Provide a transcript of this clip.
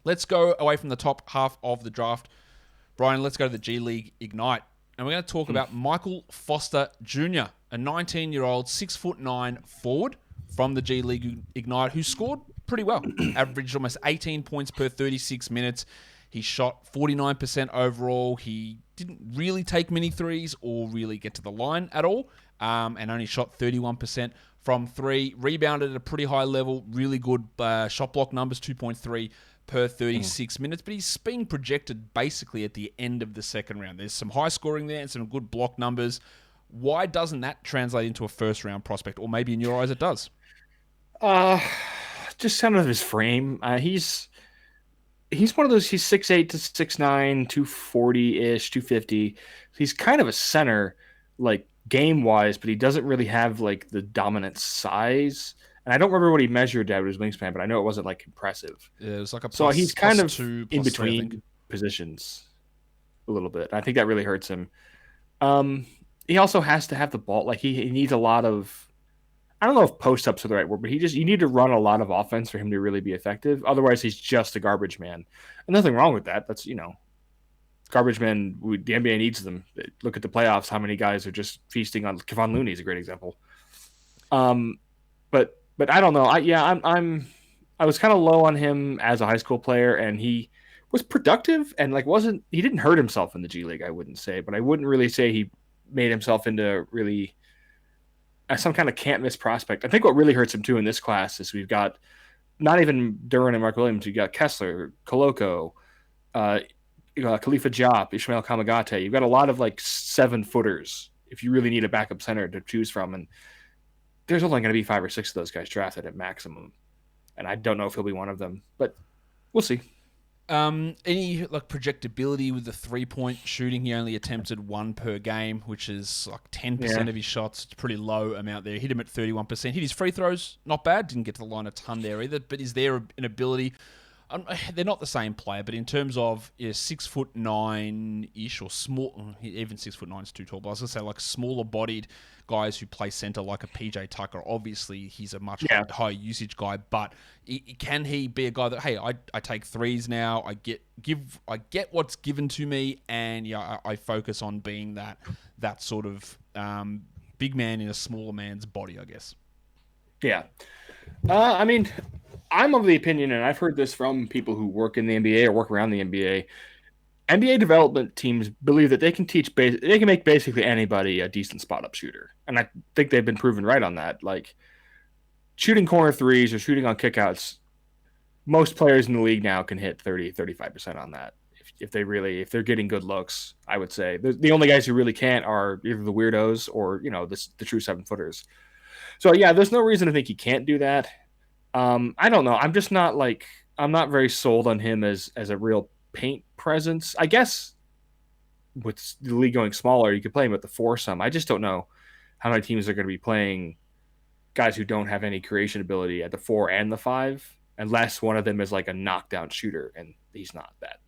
Let's go away from the top half of the draft. Brian, let's go to the G League Ignite. And we're going to talk about Michael Foster Jr., a 19-year-old, 6'9" forward from the G League Ignite who scored pretty well. Averaged almost 18 points per 36 minutes. He shot 49% overall. He didn't really take many threes or really get to the line at all, and only shot 31% from three. Rebounded at a pretty high level. Really good shot block numbers, 2.3 per 36 minutes, but he's being projected basically at the end of the second round. There's some high scoring there and some good block numbers. Why doesn't that translate into a first round prospect? Or maybe in your eyes it does? Just kind of his frame. He's one of those, he's 6'8" to 6'9", 240-ish, 250. He's kind of a center, like game-wise, but he doesn't really have like the dominant size. And I don't remember what he measured at his wingspan, but I know it wasn't like impressive. Yeah, it was like a so he's kind of two, in three, between positions a little bit. I think that really hurts him. He also has to have the ball. Like he needs a lot of, I don't know if post-ups are the right word, but you need to run a lot of offense for him to really be effective. Otherwise, he's just a garbage man. And nothing wrong with that. That's, garbage men, the NBA needs them. Look at the playoffs, how many guys are just feasting on Kevon Looney is a great example. But I don't know. I was kind of low on him as a high school player, and he was productive and he didn't hurt himself in the G League, I wouldn't say, but I wouldn't really say he made himself into really some kind of can't miss prospect. I think what really hurts him too in this class is we've got not even Duran and Mark Williams. You've got Kessler, Koloko, Khalifa Diop, Ishmael Kamagate. You've got a lot of 7-footers if you really need a backup center to choose from. And there's only going to be 5 or 6 of those guys drafted at maximum. And I don't know if he'll be one of them, but we'll see. Any projectability with the 3-point shooting? He only attempted 1 per game, which is 10% of his shots. It's a pretty low amount there. Hit him at 31%. Hit his free throws, not bad. Didn't get to the line a ton there either. But is there an ability? They're not the same player, but in terms of 6'9" or small, even 6'9" is too tall. But I was gonna say smaller bodied guys who play center like a PJ Tucker. Obviously, he's a much higher usage guy, but can he be a guy that I take threes now? I get what's given to me, and I focus on being that sort of big man in a smaller man's body, I guess. Yeah, I'm of the opinion, and I've heard this from people who work in the NBA or work around the NBA. NBA development teams believe that they can make basically anybody a decent spot-up shooter. And I think they've been proven right on that. Shooting corner threes or shooting on kickouts, most players in the league now can hit 30-35% on that. If they're getting good looks, I would say. The only guys who really can't are either the weirdos or, the true 7-footers. So, yeah, there's no reason to think he can't do that. I don't know. I'm just not I'm not very sold on him as a real paint presence. I guess with the league going smaller, you could play him at the 4 some. I just don't know how many teams are going to be playing guys who don't have any creation ability at the 4 and the 5, unless one of them is a knockdown shooter, and he's not that.